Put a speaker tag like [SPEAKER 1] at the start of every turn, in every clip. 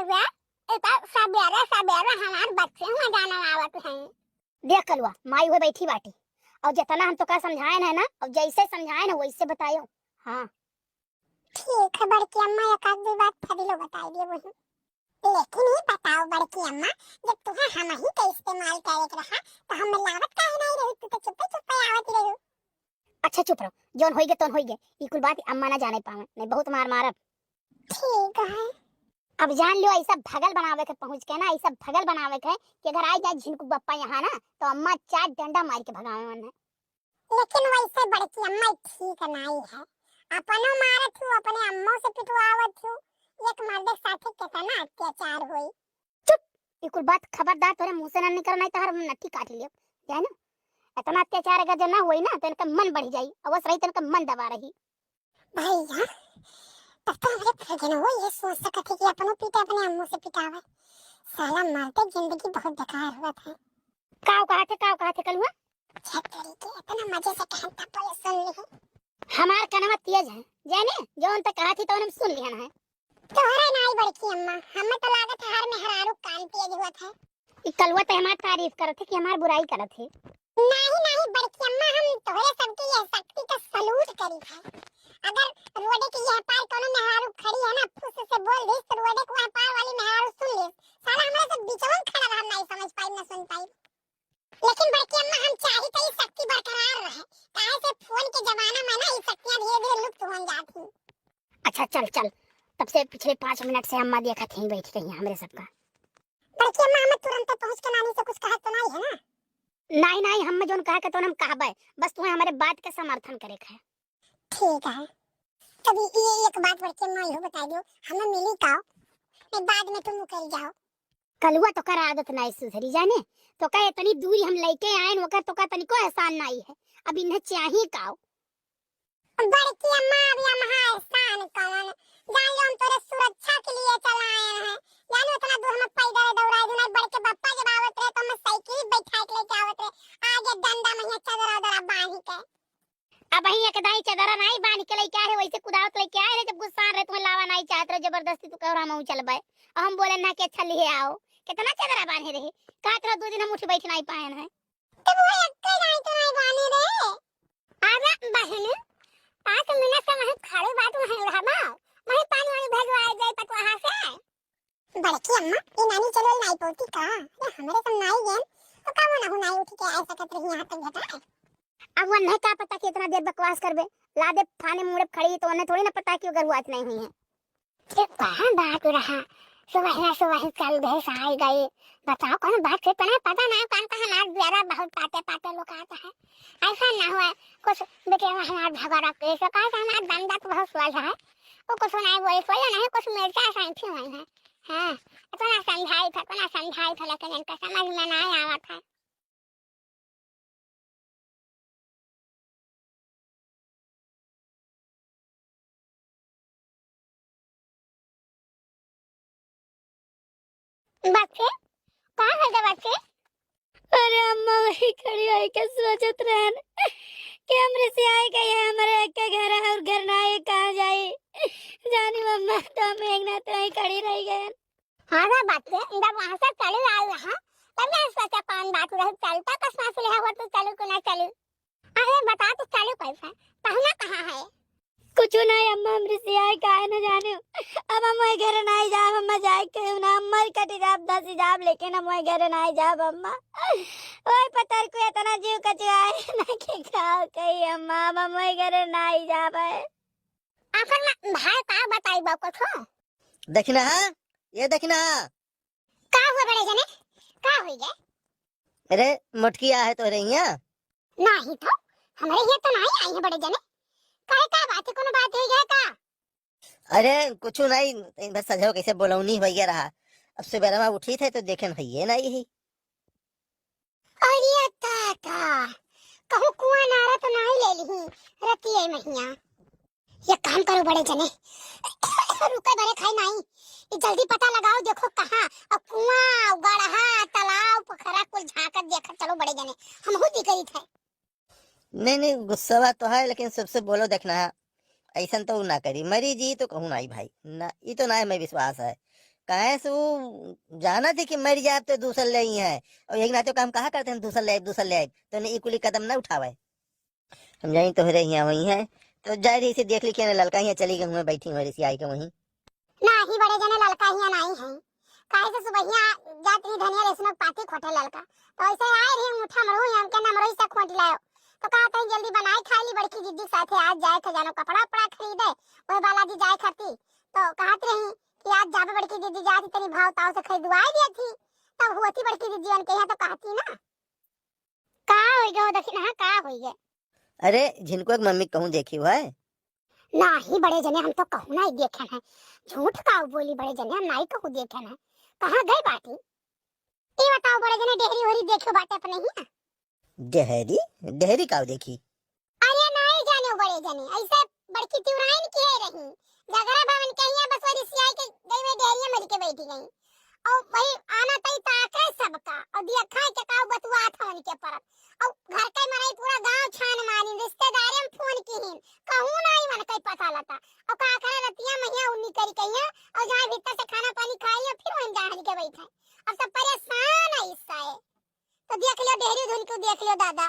[SPEAKER 1] गया इतना सबेरे सबेरे हमार बच्चे हुआ जाना आवत है। देख कलवा माई हुए बैठी बाटी और जितना हम तो का समझाए ना और जैसे समझाए ना वैसे बतायो। हाँ ठीक है बड़की अम्मा, एक आध बात फरीलो बताई दिए वही। लेकिन ये बताओ बड़की अम्मा, जब तुम्हें हम ही का इस्तेमाल करे के रहा तो हम लावत काहे नहीं रही, तू तो चुप चुप आवत रही। अच्छा चुप रहो, जोन होइगे तोन होइगे, ई कुल बात अम्मा ना जाने पावे, नहीं बहुत मार मारब। ठीक है अब जान लो, ऐसा भगल बनावे के पहुंच के ना, ऐसा भगल बनावे के कि अगर आ जाए झिनकू बप्पा यहाँ ना तो अम्मा चार डंडा मार के भगावे मन है। लेकिन वैसे बड़की अम्मा ठीक नहीं है, अपनो मारत हूँ अपने अम्मों से पिटवावत हूँ, एक मर्द साथे कितना अत्याचार होई। चुप, ये कुल बात खबरदार तोरे मुंह से ना निकल, नहीं तो हर नट्टी काट लियो जान। इतना अत्याचार अगर जो ना हुई ना तो इनका मन बढ़ जाई, अवश्य रही तो इनका मन दबा रही। भैया तब तो हमारे फर्जन हो ये सोच सकते कि अपनों पीटे अपने अम्मू से पिटावे, साला मरते जिंदगी बहुत बेकार हुआ था। काव कहा थे कल हुआ छतरी के इतना मजे से कहता तो सुन ली। हमार कनवा तेज है जाने, जो उन तक कहा थी तो हम सुन लिया है। तोहरा नहीं बड़की अम्मा, हमें तो लागत हर में हरारू कान तेज हुआ था। ई कलवा तो हमार तारीफ करत है कि हमार बुराई करत है। नहीं बड़की अम्मा, हम तोहरे सबकी ये शक्ति का सलूट करी है। अगर रोडे की यह पार कोनो मेहरारू खड़ी है ना, फुस से बोल दे तो रोडे को वह पार वाली मेहरारू सुन ले, साला हमरा से बीचवन खड़ा रहा नहीं समझ पाई ना सुन पाई। लेकिन बड़की अम्मा हम चाही तो ये शक्ति बरकरार रहे, काहे से फोन के जमाना में ना ये शक्तियां धीरे-धीरे लुप्त हो जाती। अच्छा चल तब से पिछले 5 मिनट से अम्मा देखा थी बैठी रही हमरे सबका। बड़की अम्मा हमें तुरंत पहुंच के नानी से कुछ कहा तो नहीं है ना? नहीं हम जोन कहा के तो हम कहबे, बस तुम्हें हमारे बात के समर्थन करे है। ठीक है तभी ये एक बात बड़की अम्मा यो बता दो, हमें मिली काओ नहीं बाद में तुम कर जाओ। कलुआ तो कर आदत नहीं सुधरी जाने, तो का इतनी दूरी हम लेके आए वकर तो का तनिको एहसान नहीं है, अब इन्हें चाहिए काओ। बड़की अम्मा अब यहाँ एहसान कौन, जान लो हम तोरे सुरक्षा के लिए चला आए हैं, जानो इतना दूर हम पैदल दौड़ाए नहीं, बड़के बप्पा जब आवत रहे तो हम साइकिल बैठा के लेके आवत रहे, आगे डंडा में चदरा उदरा बांध के। अब ही एकदाई चदरा नहीं बांध के लेके आए वैसे कुदावत लेके आए रे, जब गुस्सा रहे तुम्हें लावा नहीं चाहत रहे जबरदस्ती तू कहरा में चलबे, और हम बोले ना कि अच्छा लिए आओ, कितना चदरा बांधे रहे का तरह 2 दिन हम उठ बैठ नहीं पाए हैं। तब वो एक नहीं तो नहीं बांधे रे आजा बहन 5 मिनट से वहां खड़े बात वहां रहा वहीं पानी वाली भेजवाए जाए तक वहां से। बड़की अम्मा ये नानी चलो नहीं पोती का, अरे हमारे सब नहीं गए तो का वो ना हो नहीं उठ के ऐसा सकत रही यहां तक घटा। अब वो नहीं का पता कि इतना देर बकवास करबे, ला दे थाने मुड़े खड़ी तो उन्हें थोड़ी ना पता कि गरुआत नहीं हुई है। ये कहां बात रहा, सुबह चल गए सहाय गए, बताओ कौन बात से पता ना कौन कहां नाक जरा बहुत पाते लोग आता है, ऐसा ना हुआ कुछ बेटे हमारा झगड़ा के सो का हमारा दंदा तो बहुत स्वाद है, वो कुछ नहीं बोले सोया नहीं कुछ मिर्चा सांठी हुई है। हां इतना समझाई था लेकिन इनका समझ में नहीं आवा था। बच्चे कहां है बच्चे? अरे अम्मा वही खड़ी है के सोचत रहन कि हमरे से आए गए है, हमारे के घर है और घर ना है कहां जाए जानी मम्मा, तो हम एक ना तो ही खड़ी रह गए। हां ना बच्चे इंदा वहां से चले आए यहां, तब मैं सोचा कौन बात रहे चलता कसमा से है वो तो चलो को ना चलो। अरे बता तो चलो कैसा कहना कहां है? कुछ नहीं अम्मा हमरे से आए काहे न जाने, अब हम घर नहीं जाब, अम्मा जाए के ना अम्मा कटी जाब 10 जाब लेकिन हम घर नहीं जाब अम्मा, ओए पतर को इतना जीव कचवाए ना के खाओ कही अम्मा, हम घर नहीं जाब है। आखिर में भाई का बताई बा कुछ हो
[SPEAKER 2] देखना है ये देखना
[SPEAKER 1] का हुआ बड़े जने का होई गए?
[SPEAKER 2] अरे मुटकिया है तो रही है
[SPEAKER 1] नहीं तो हमारे ये तो नहीं आई है बड़े जने, काहे का बात है कोनो बात है गया का?
[SPEAKER 2] अरे कुछ नहीं बस सजो कैसे बोलौनी भैया रहा, अब सुबह में उठी थे तो देखे भैया ना यही।
[SPEAKER 1] अरे ताता कहूं कुआं नारा तो नहीं ले ली रतिये महिया, ये काम करो बड़े जने रुके बड़े खाई नहीं, ये जल्दी पता लगाओ देखो कहां अब कुआं गढ़हा तालाब पोखरा कुल झांकत देखा चलो बड़े जने, हम खुद ही करी थे।
[SPEAKER 2] नहीं गुस्सा तो है लेकिन सबसे बोलो देखना है, ऐसा तो ना करी मरी जी तो कहूँ नहीं भाई ना, ये तो ना मैं विश्वास है काहे से वो जाना थी कि मर जाए तो दूसर ले आई है, और एक नाते काम कहा करते हैं दूसर ले आए तो नहीं कुली कदम ना उठावे। समझाई तो रही यहाँ वही है, तो जा रही से देख ली कि लड़का यहाँ चली गई, मैं बैठी हूँ ऋषि आई के वहीं।
[SPEAKER 1] नाही बड़े जने लड़का ही नहीं है, काहे से सुबहिया जात रही धनिया रेसनो पाती खोटे लड़का, तो ऐसे आए रही मुठा मरो हम के नमरो से खोट लायो, तो कहा कहीं जल्दी बनाई खा ली बड़की जीजी साथे आज जाए थे जानो कपड़ा पड़ा खरीदे, ओए बालाजी जाए खाती तो कहत रही कि आज जाबे बड़की जीजी जाती तनी भाव ताव से खरीदवाई दी थी, तब हुआती बड़की जीजी अन के यहाँ तो कहती ना का होई गयो देखी ना का होई गे।
[SPEAKER 2] अरे जिनको एक मम्मी कहूँ देखी हुआ है
[SPEAKER 1] नाही बड़े जने हम तो कहूँ नहीं देखे हैं, झूठ का बोली बड़े जने हम नहीं कहूँ देखे हैं, कहाँ गई बाटी ये बताओ बड़े जने डेहरी होरी देखो बाटे अपने ही।
[SPEAKER 2] डेहरी डेहरी का देखी?
[SPEAKER 1] अरे नहीं जाने बड़े जने ऐसे बड़की तिउराइन की है रही जगरा भवन के यहाँ बस वही सियाई के गई में डेहरिया मर के बैठी गई और वही आना तई ताके सबका और दिया खाए के काऊ बतुआ था उनके पर और घर के मराई पूरा गांव छान मानी रिश्तेदार हम फोन की हिन कहूं नहीं मन कई पता लता और का करे रतिया मैया उन्नी करी कहिया और जाए भीतर से खाना पानी खाई फिर वहीं जहाज के बैठे अब सब परेशान है इससे, तो देख लियो डेहरी धुन को देख लियो दादा।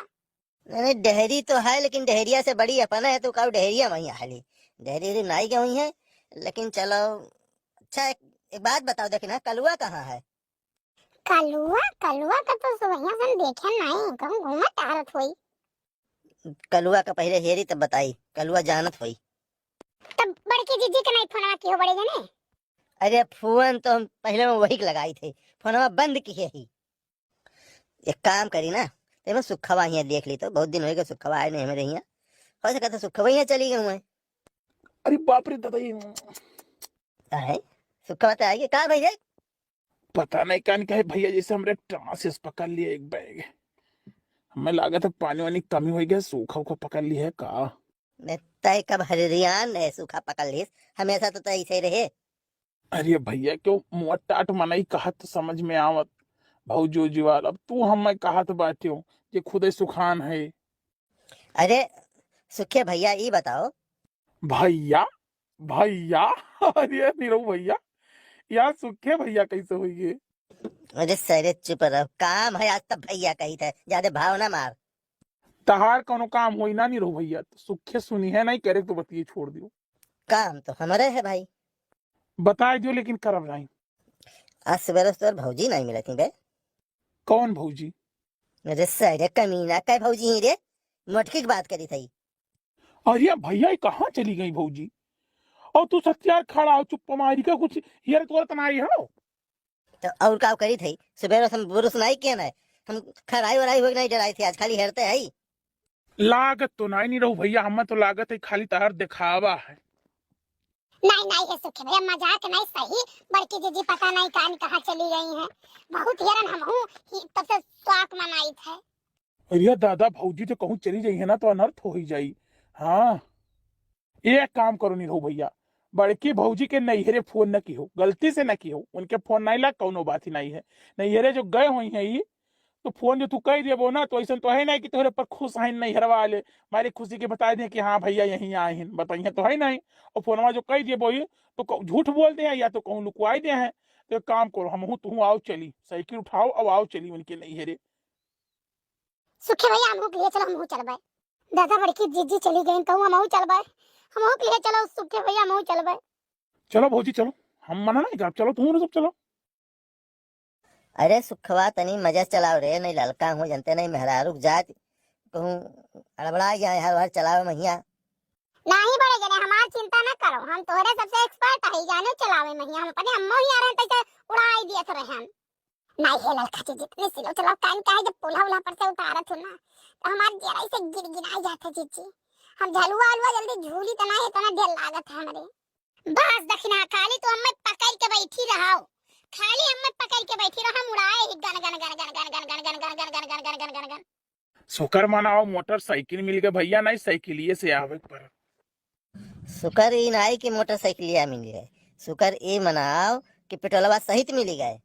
[SPEAKER 2] नहीं डेहरी तो है लेकिन डेहरिया से बड़ी अपन है तो काऊ डेहरिया वहीं हाली डेहरी नाई के वहीं है, लेकिन चलो अच्छा एक बात बताओ देखना कलुआ कहाँ है?
[SPEAKER 1] कलुआ कलुआ का तो सुबहिया से देखे नहीं कहूं घूमत टहरत होई।
[SPEAKER 2] कलुआ का पहले हेरी तब बताई कलुआ जानत हुई
[SPEAKER 1] तब बड़की जीजी के नहीं फोन की हो बड़े जने?
[SPEAKER 2] अरे फोन तो हम पहले में वही लगाई थे, फोनवा बंद की है ही। एक काम करी ना ते मैं सुखवा यहाँ देख ली तो बहुत दिन हो गए सुखवा आए नहीं हमें यहाँ, हो सका तो सुखवा यहाँ चली गई मैं।
[SPEAKER 3] अरे बाप रे दादा ये
[SPEAKER 2] है सुखवा तो आएगी कहाँ भैया?
[SPEAKER 3] पता नहीं कान क्या है भैया, जैसे हमरे ट्रांसिस पकड़ लिया एक बैग, हमें लगा था पानी वानी कमी हो गया सूखा उखा पकड़ लिया है का।
[SPEAKER 2] तय कब हरियान है सूखा पकड़ लीस, हमेशा तो तय ऐसे रहे।
[SPEAKER 3] अरे भैया क्यों मुँह टाट मनाई कहा तो समझ में आवत भाऊजो जीवाल, अब तू हम कहा तो बात हो ये खुद ही सुखान है।
[SPEAKER 2] अरे सुखे भैया ये बताओ
[SPEAKER 3] भैया भैया अरे नीरव भैया यार सुखे भैया कैसे हुई?
[SPEAKER 2] अरे सरे चुप रहो, काम है आज तब भैया कही था ज्यादा भाव ना मार।
[SPEAKER 3] तहार कोनो काम होई ना नीरव भैया, तो सुखे सुनी है नहीं करे तो बतिए छोड़ दियो।
[SPEAKER 2] काम तो हमारे है भाई,
[SPEAKER 3] बता दियो लेकिन करब नहीं।
[SPEAKER 2] आज सवेरे तो भौजी नहीं मिले थी बे।
[SPEAKER 3] कौन भौजी?
[SPEAKER 2] अरे सरे कमीना का भौजी ही रे, मोटकी की बात करी थी।
[SPEAKER 3] अरे भैया कहाँ चली गई भौजी? और तू सत्यार खड़ा हो चुप मारी का कुछ हियर तोर तनाई हो
[SPEAKER 2] तो और का करी थी सवेरे हम बुरुस नहीं किया ना, हम खराई वराई हो नहीं डराई थी, आज खाली हेरते है।
[SPEAKER 3] लागत तो नहीं रहू भैया, हमें तो लागत है खाली तहर दिखावा है।
[SPEAKER 1] नहीं है सुखे भैया मजाक नहीं सही, बड़की जीजी पता नहीं कान कहाँ चली गई हैं, बहुत हैरान हम हूँ तब से स्वाक मनाई थे।
[SPEAKER 3] अरे दादा भौजी तो कहूँ चली जाई है ना तो अनर्थ हो ही जाई। हाँ एक काम करो नहीं रहू भैया, बड़की भौजी के नैहरे फोन न की हो, गलती से न की हो, उनके फोन नहीं लग कौनो बात ही नहीं है। नैहरे जो गए हुई है ये तो फोन जो तू कह देबो ना तो ऐसा तो है नहीं कि तोहरे पर खुश है नैहरवा वाले मारे खुशी के बता दे कि हाँ भैया यहीं आए हैं, बताइए तो है नहीं। और फोनवा जो कह देबो ये तो झूठ बोल दे हैं या तो कहूँ लुकवाई दे हैं। तो एक काम करो हम हूँ तू आओ चली साइकिल उठाओ अब आओ चली उनके नैहरे।
[SPEAKER 1] सुखे भैया हम लिए चलो हम चलबे, दादा बड़की जीजी चली गई कहूँ हम चलबे, हम लिए चलो सुखे भैया हम चलबे।
[SPEAKER 3] चलो भौजी चलो, हम मना नहीं कर, चलो तुम सब चलो।
[SPEAKER 2] अरे सुखवा तनी मजा चलाओ रे, नहीं ललका हो जनते नहीं मेहरारू जात कहूँ अड़बड़ा गया हर हर चलावे महिया।
[SPEAKER 1] नहीं बड़े जने हमार चिंता न करो, हम तोहरे सबसे एक्सपर्ट है जाने चलावे महिया, हम अपने अम्मो ही आ रहे तैसे उड़ाई दिए थे हम। नहीं है ललका जी जितने सिलो चलाओ कान का है जब पुला उला पर से उतारत हो ना तो हमार जरा से गिरगिराई जाते जीजी, हम झलुआ अलवा जल्दी झूली तना है तना ढेर लागत है हमरे। बस दक्षिणा खाली तो हमें पकड़ के बैठी रहो, खाली हमें पकड़ के बैठी रहो, हम उड़ाए gun gun gun gun gun gun gun gun gun gun gun gun gun gun gun.
[SPEAKER 3] शुक्र मनाओ मोटरसाइकिल मिल गए भैया, नहीं साइकिलिए से आवे पर।
[SPEAKER 2] शुक्र ये नाई की मोटरसाइकिलिया मिल गए, शुक्र ये मनाओ कि पेट्रोलवा सहित मिल गए।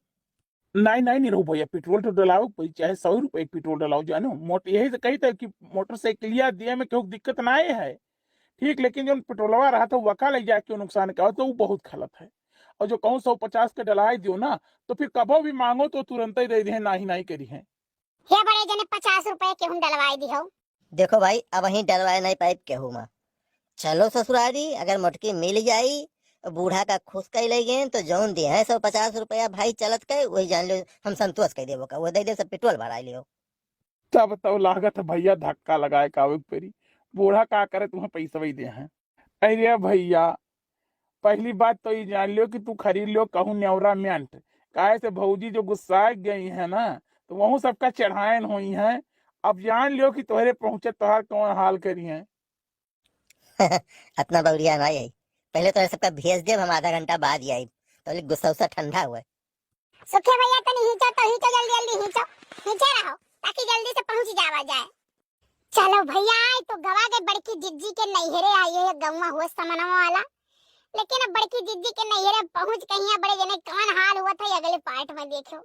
[SPEAKER 3] नहीं नहीं रहू भैया, पेट्रोल तो डलाओ चाहे 100 रुपए पेट्रोल डलाओ जानो मोट यही से कही था कि मोटरसाइकिलिया दिए में क्यों दिक्कत ना आए है ठीक, लेकिन जो पेट्रोलवा रहा था वका ले जाके नुकसान का तो वो बहुत खलत है। और जो कहूँ 150 के डलाई दियो ना, तो फिर कबो भी मांगो तो तुरंत ही दे दे, नाही नाही करी है।
[SPEAKER 1] हे बड़े जने 50 रुपए के हम डलवाई दी हो।
[SPEAKER 2] देखो भाई, अब वहीं डलवाए नहीं पाइप केहू माँ। चलो ससुरारी, अगर मोटकी मिल जाई, बूढ़ा का खुश कई ले गए तो जौन दिए है 150 रुपया भाई चलत के वही जान लो हम संतोष कह देवो का, वो दे दे सब पेट्रोल भरा लियो।
[SPEAKER 3] तब तो लागत है भैया धक्का लगाए कावे पेरी, बूढ़ा का करे तुम्हें पैसा वही दे हैं। अरे भैया, पहली बात तो ये जान लियो कि तू खरीद लियो कहूँ न्यौरा मियांट, काहे से भौजी जो गुस्सा गई है ना, तो वहू सबका चढ़ाएन हुई है। अब जान लियो कि तोहरे पहुंचे तोहार कौन हाल करी है।
[SPEAKER 2] अपना बउरिया नहीं आई, पहले तो सबका भेज दे, हम आधा घंटा बाद ही आई तो गुस्सा उस्सा ठंडा हुआ।
[SPEAKER 1] सुखे भैया तो नहीं तो जल्दी जल्दी नीचे रहो ताकि जल्दी से पहुंच जावा जाए। चलो भैया, तो गवा गए बड़की जिज्जी के नैहरे आई है गौवा हुआ समनवा वाला। लेकिन अब बड़की जिज्जी के नैहरे पहुंच गई है, बड़े जने कौन हाल हुआ था अगले पार्ट में देखो।